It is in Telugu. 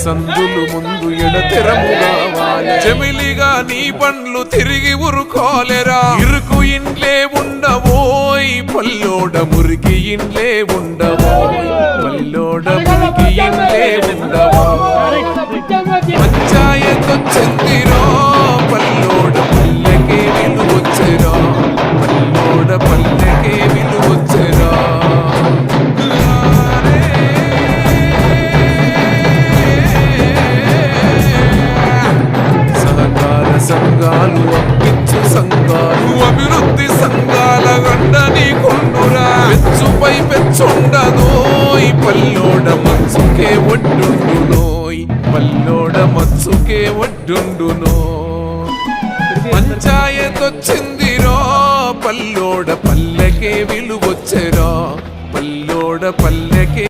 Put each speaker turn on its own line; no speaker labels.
సందులు ముందు ఎడతెరముగా చెమిలిగా నీ పండ్లు తిరిగి ఉరుకోలేరా ఇరుకు ఇండ్లే ఉండవోయ్ పల్లోడ మురికి ఇండ్లే ఉండవోయ్ పల్లోడ మురికి ఇండ్లే ఉండవోయ్ పంచాయతొచ్చిందిరో పల్లోడ పల్లెకే విలువొచ్చెరా పల్లోడ పల్లెకే విలువొచ్చెరా సంఘాలు అప్పించు సంఘాలు అభివృద్ధి సంఘాల గండని కొండురా పెచ్చుపై పెచ్చుండదోయ్ పల్లోడ మచ్చుకే ఒడ్డుండునోయ్ పల్లోడ మచ్చుకే ఒడ్డుండునో పంచాయతొచ్చిందిరో పల్లోడ పల్లెకే విలువొచ్చెరా పల్లోడ పల్లెకే